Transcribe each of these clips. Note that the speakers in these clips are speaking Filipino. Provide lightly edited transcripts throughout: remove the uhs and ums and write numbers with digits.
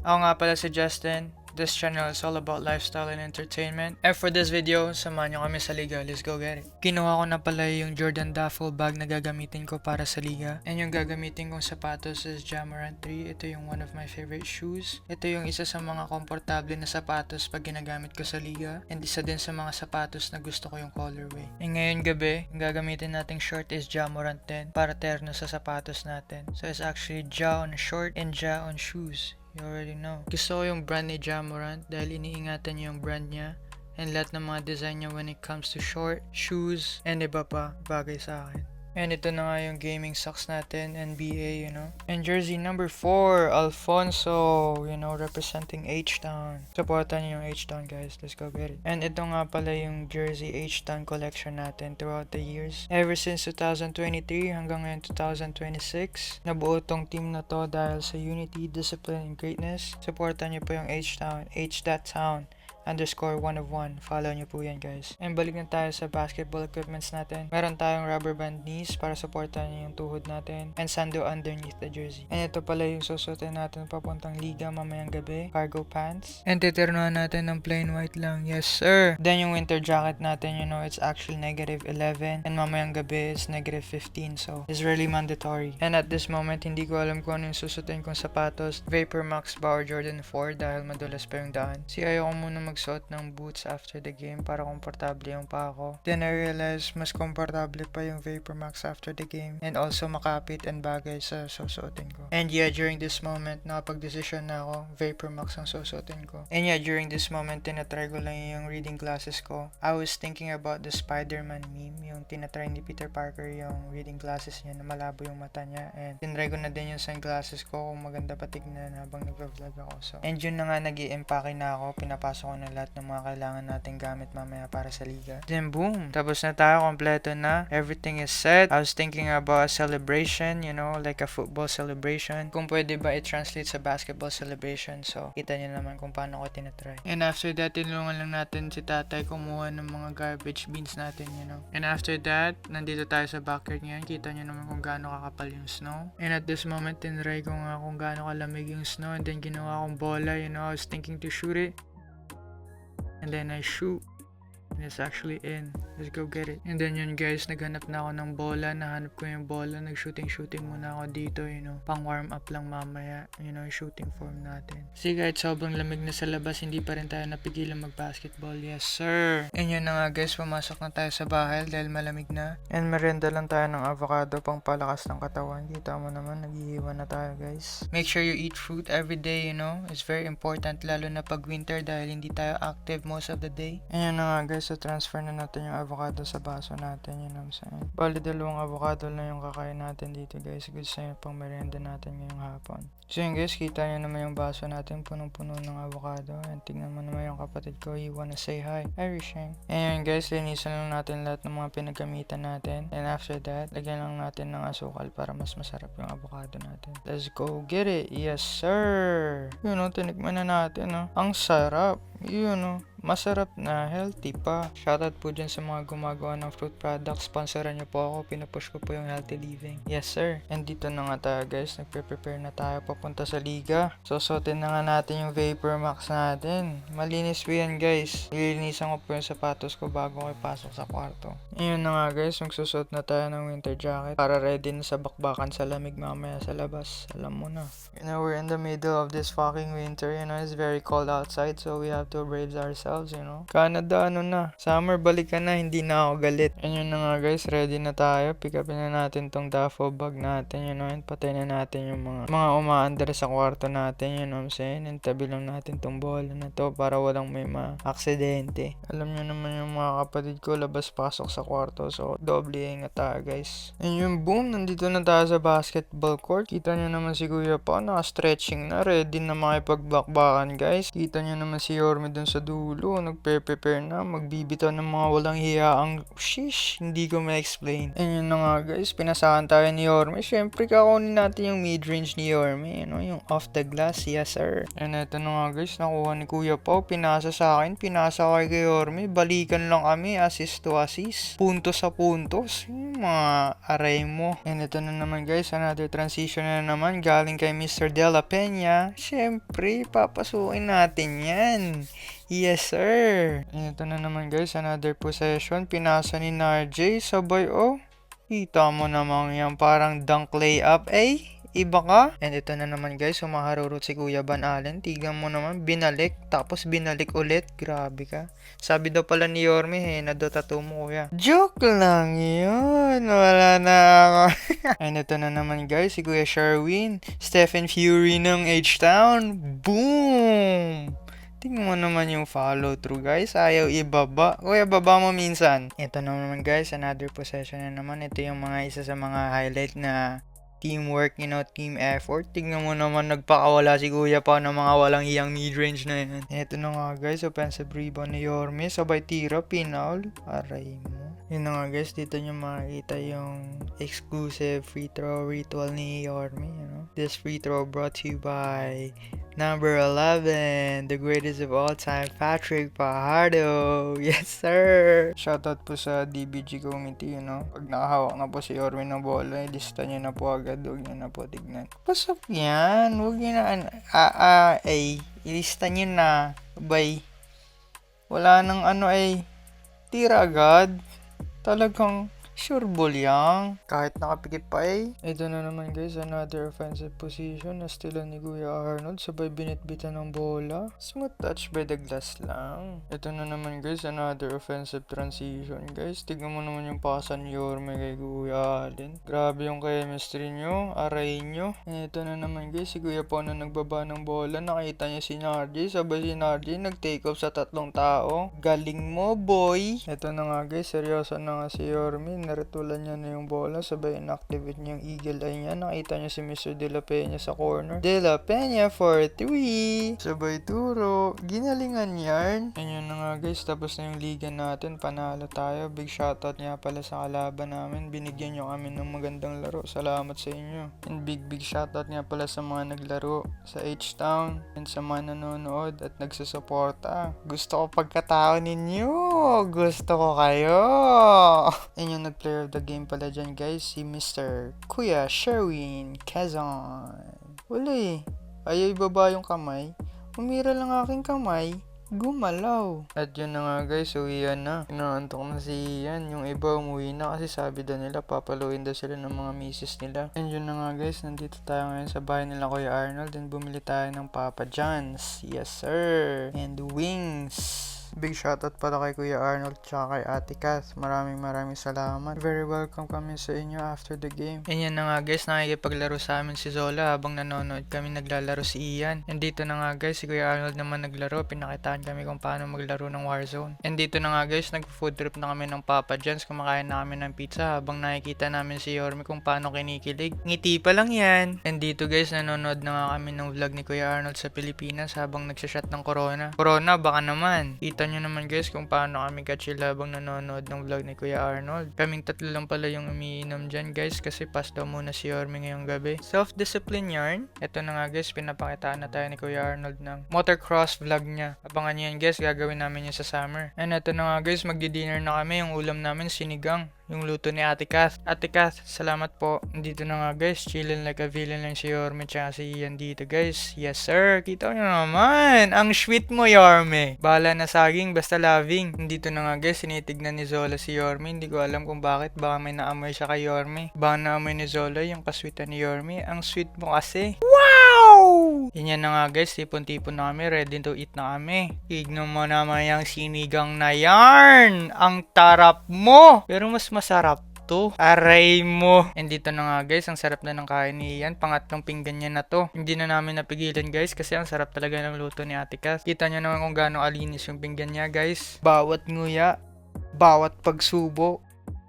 Ako nga pala si Justin. This channel is all about lifestyle and entertainment. And for this video, samahan nyo kami sa liga. Let's go get it. Kinuha ko na pala yung Jordan duffel bag na gagamitin ko para sa liga. And yung gagamitin kong sapatos is Jamorant 3. Ito yung one of my favorite shoes. Ito yung isa sa mga komportable na sapatos pag ginagamit ko sa liga. And isa din sa mga sapatos na gusto ko yung colorway. And ngayon gabi, yung gagamitin nating short is Jamorant 10 para terno sa sapatos natin. So it's actually Ja on short and Ja on shoes. You already know. Gusto ko yung brand ni Jamorant dahil iniingatan niya yung brand niya and lahat ng mga design niya when it comes to short, shoes, and iba pa bagay sa akin. And ito na nga yung gaming socks natin, NBA, you know. And jersey number 4, Alfonso, you know, representing H-Town. Supportan niyo yung H-Town, guys. Let's go get it. And ito nga pala yung jersey H-Town collection natin throughout the years. Ever since 2023 hanggang ngayon 2026. Nabuo tong team na to dahil sa unity, discipline, and greatness. Supportan niyo po yung H-Town, H.Town. _1 of 1. Follow nyo po yan, guys. And balik na tayo sa basketball equipments natin. Meron tayong rubber band knees para supportan nyo yung tuhod natin. And sando underneath the jersey. And ito pala yung susutin natin papuntang liga mamayang gabi. Cargo pants. And titirnuhan natin ng plain white lang. Yes, sir. Then yung winter jacket natin, you know, it's actually -11. And mamayang gabi is -15. So, it's really mandatory. And at this moment, hindi ko alam kung ano yung susutin kong sapatos. Vapor Max ba or Jordan 4 dahil madulas pa yung daan. Ayaw ko muna magsuot ng boots after the game para komportable yung pa ako. Then I realized mas komportable pa yung Vapor Max after the game and also makapit and bagay sa susuotin ko. And yeah, during this moment, nakapag-desisyon na ako, Vapor Max ang susuotin ko. And yeah, during this moment, tinatry ko lang yung reading glasses ko. I was thinking about the Spider-Man meme, yung tinatry ni Peter Parker yung reading glasses niya na malabo yung mata niya. And tinry ko na din yung sunglasses ko kung maganda pa tignan habang nag-vlog ako. So, and yun na nga, nag-i-empake na ako, pinapasok ko na lahat ng mga kailangan nating gamit mamaya para sa liga. Then boom! Tapos na tayo, kompleto na. Everything is set. I was thinking about a celebration, you know, like a football celebration. Kung pwede ba i-translate sa basketball celebration. So, kita nyo naman kung paano ko tinatry. And after that, tinulungan lang natin si tatay kumuha ng mga garbage bins natin, you know. And after that, nandito tayo sa backyard ngayon. Kita nyo naman kung gaano kakapal yung snow. And at this moment, tinry ko nga kung gaano kalamig yung snow. And then ginawa kong bola, you know, I was thinking to shoot it. And then I shoot. And it's actually in. Let's go get it. And then yun, guys, naghanap na ako ng bola. Nahanap ko yung bola. Nag-shooting muna ako dito, you know. Pang warm up lang mamaya. You know, yung shooting form natin. See, guys, sobrang lamig na sa labas. Hindi pa rin tayo napigilan mag-basketball. Yes, sir. And yun na nga, guys. Pumasok na tayo sa bahay dahil malamig na. And merenda lang tayo ng avocado pang palakas ng katawan. Kita mo naman, naghihiwa na tayo, guys. Make sure you eat fruit every day, you know. It's very important, lalo na pag winter dahil hindi tayo active most of the day. And yun na nga, guys. So, transfer na natin yung avocado sa baso natin, you know what I'm saying? Bali, 2 avocado lang yung kakain natin dito, guys. Good sa yun pang merienda natin ngayong hapon. So yun, guys, kita nyo naman yung baso natin, punong-puno ng avocado. And tingnan mo naman yung kapatid ko, he wanna say hi. Hi, Risheng. And yun, guys, linisan lang natin lahat ng mga pinagamitan natin. And after that, lagyan lang natin ng asukal para mas masarap yung avocado natin. Let's go get it. Yes, sir. Yun, no, tinikman na natin, no. Ang sarap. Yun, no. Masarap na, healthy pa. Shoutout po dyan sa mga gumagawa ng fruit products. Sponsoran nyo po ako, pinupush ko po yung healthy living. Yes, sir. And dito na nga tayo, guys. Nagpe-prepare na tayo papunta sa liga. Susuotin na nga natin yung Vapor Max natin. Malinis po yan, guys. Nilinisan ko po yung sapatos ko bago ko ipasok sa kwarto. Ayun na nga, guys. Magsusuot na tayo ng winter jacket para ready na sa bakbakan sa lamig mamaya sa labas. Alam mo na. You know, we're in the middle of this fucking winter. You know, it's very cold outside, so we have to brave ourselves, you know. Canada, ano na. Summer, balikan na. Hindi na ako galit. And yun na nga, guys. Ready na tayo. Pick upin na natin tong duffel bag natin, you know. And patay na natin yung mga umaandar sa kwarto natin, you know what I'm saying. And tabi lang natin tong bola na to para walang may ma-aksidente. Alam nyo naman yung mga kapatid ko, labas-pasok sa kwarto. So, doble ingat tayo, guys. And yung boom, nandito na tayo sa basketball court. Kita nyo naman si Kuya pa, naka-stretching na. Ready na makipagbakbakan, guys. Kita nyo naman si Yorme dun sa dulo. ulo, nagpe-prepare na, magbibitaw ng mga walang hiyaang shish, hindi ko ma-explain. And yun na nga guys, pinasahan tayo ni Yorme. Siyempre, kakunin natin yung mid-range ni Yorme, yung off the glass, yes sir. And eto na nga guys, nakuha ni Kuya Pao, pinasa sa akin, pinasa kay Yorme, balikan lang kami, assist to assist, puntos sa puntos, yung mga aray mo. And ito na naman guys, another transition na naman, galing kay Mr. De La Peña. Siyempre, papasukin natin yan. Yes sir. And ito na naman guys, another possession, pinasa ni Narjay, sabay kita mo naman yan, parang dunk layup iba ka. And ito na naman guys, humaharurot si Kuya Van Allen. Tignan mo naman, binalik, tapos binalik ulit. Grabe ka. Sabi daw pala ni Yorme, na daw tattoo mo kuya. Joke lang yun. Wala na ako. And ito na naman guys, si Kuya Sherwin. Stephen Fury ng H-Town. Boom! Tingnan mo naman yung follow through guys. Ayaw ibaba. Kuya, baba mo minsan. Ito na naman guys, another possession na naman. Ito yung mga isa sa mga highlight na teamwork, team effort. Tingnan mo naman, nagpakawala si Kuya pa ng mga walang iyang mid-range na yan. Ito na nga guys, offensive rebound ni Yorme. Sabay tira, pinaul. Aray mo. Yun na nga guys, dito nyo makikita yung exclusive free throw ritual ni Yorme. This free throw brought to you by number 11, the greatest of all time, Patrick Fajardo. Yes, sir! Shoutout po sa DBG committee, Pag nakahawak na po si Yorme ng bola, ilista nyo na po agad. Huwag nyo na po tignan. Pasok yan. Huwag nyo na, ilista nyo na. Bye. Wala nang tira agad. Talagang sure ball yang. Kahit nakapikit pa Ito na naman guys, another offensive position na stilan ni Kuya Arnold. Sabay binitbitan ng bola. Smooth touch by the glass lang. Ito na naman guys, another offensive transition guys. Tignan mo naman yung pasan ni Yorme kay Kuya Allen. Grabe yung chemistry nyo. Aray nyo. Ito na naman guys, si Kuya Pao na nagbaba ng bola. Nakita niya si Narjay. Sabay si Narjay nag-take off sa 3 tao. Galing mo boy. Ito na nga guys, seryoso na nga si Yorme. Naritulan niya na yung bola, sabay inactivate niya yung eagle eye niya. Nakita niya si Mr. De La Peña sa corner. De La Peña for 3. Sabay turo. Ginalingan yarn. And yun na nga guys, tapos na yung liga natin. Panalo tayo. Big shoutout niya pala sa kalaban namin. Binigyan niyo kami ng magandang laro. Salamat sa inyo. And big shoutout niya pala sa mga naglaro sa H-Town and sa mga nanonood at nagsusuporta. Gusto ko pagkatao ninyo. Gusto ko kayo. And yung player of the game pala dyan guys, si Mr. Kuya Sherwin Quezon. Wala ayaw ibaba yung kamay. Umira lang aking kamay. Gumalaw. At yun na nga guys, uwian na. Inaantok na si Ian. Yung iba umuwi na kasi sabi daw nila papaluin daw sila ng mga misis nila. And yun na nga guys, nandito tayo ngayon sa bahay nila Kuya Arnold and bumili tayo ng Papa John's. Yes sir. And wings. Big shoutout pala kay Kuya Arnold tsaka kay Ate Kath. Maraming salamat. Very welcome kami sa inyo after the game. And yan na nga guys, nakikipaglaro sa amin si Zola habang nanonood kami naglalaro si Ian. And dito na nga guys, si Kuya Arnold naman naglaro. Pinakitaan kami kung paano maglaro ng Warzone. And dito na nga guys, nag-food trip na kami ng Papa John's. Kumakain na kami ng pizza habang nakikita namin si Yorme kung paano kinikilig. Ngiti pa lang yan. And dito guys, nanonood na nga kami ng vlog ni Kuya Arnold sa Pilipinas habang nagsashot ng Corona. Corona, baka naman. Kita nyo naman guys kung paano kami ka-chill habang nanonood ng vlog ni Kuya Arnold. Kaming 3 lang pala yung umiinom dyan guys kasi pass daw muna si Yorme ngayong gabi. Self-discipline yarn. Ito na nga guys, pinapakitaan na tayo ni Kuya Arnold ng motocross vlog niya. Abangan nyo yan guys, gagawin namin yun sa summer. And ito na nga guys, magdi-dinner na kami. Yung ulam namin, sinigang. Yung luto ni Ate Kath. Ate Kath, salamat po. Dito na nga guys, chillin like a villain lang si Yorme tsaka si Ian dito guys. Yes sir, kita nyo naman. Ang sweet mo Yorme. Bahala na saging, basta loving. Dito na nga guys, sinitignan ni Zola si Yorme. Hindi ko alam kung bakit. Baka may naamoy siya kay Yorme. Baka naamoy ni Zola yung kasweetan ni Yorme. Ang sweet mo kasi. Wow! Yan na nga guys, tipon-tipon na kami. Ready to eat na kami. Tignan mo naman yung sinigang na yarn. Ang tarap mo. Pero mas masarap to. Aray mo. And dito na nga guys, ang sarap na ng kain ni Ian. Pangatlong pinggan niya na to. Hindi na namin napigilan guys kasi ang sarap talaga ng luto ni Ate Kath. Kita nyo naman kung gaano alinis yung pinggan niya guys. Bawat nguya, bawat pagsubo,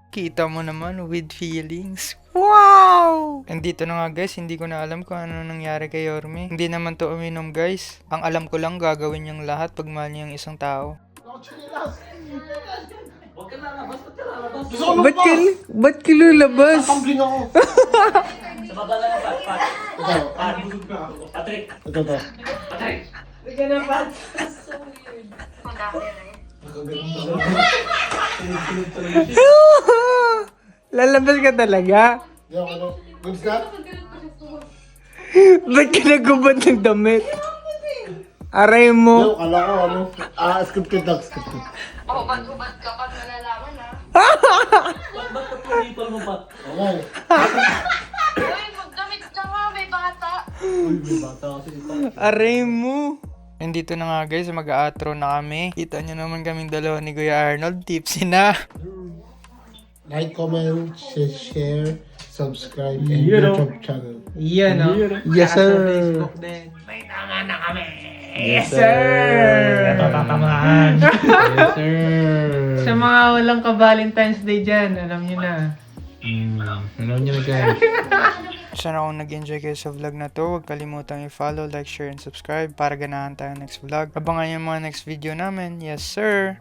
kita mo naman with feelings. Wow! And dito na nga guys, hindi ko na alam kung ano nangyari kay Yorme. Hindi naman to uminom guys. Ang alam ko lang gagawin niyang lahat pag mahal niya yung isang tao. Huwag ka lalabas, ba't ka lalabas? Gusto ko ba't ka lulabas? Tumbling ako. Sa baba na lang, Pat. Ito. Patrick. Ito to. Patrick. Lalabas ka talaga? Hindi ako ano. Goods na? Ba't ka nagubad ng damit? Aray Hindi, mo. kala ko ano. Scripted lang, scripted. Oh, ba't ka pag nalalaman ha? Ba't ka pumipal mo, Pat? Okay. Uy, magdamit ka nga, may bata. Uy, may bata kasi si Pat. Aray mo. Nandito na nga guys, mag-a-outro na kami. Kita nyo naman kaming dalawa ni Kuya Arnold. Tipsy na. Like, comment, share, subscribe, and YouTube channel. Yan o. Yes, sir. Facebook din. Yes, sir. Natatamaan. Yes, sir. Sa mga walang ka-Valentine's Day dyan, alam nyo na. Alam niyo na guys. Sana kung nag-enjoy kayo sa vlog na to, huwag kalimutang i-follow, like, share, and subscribe para ganahan tayo next vlog. Abangan yung mga next video namin. Yes, sir!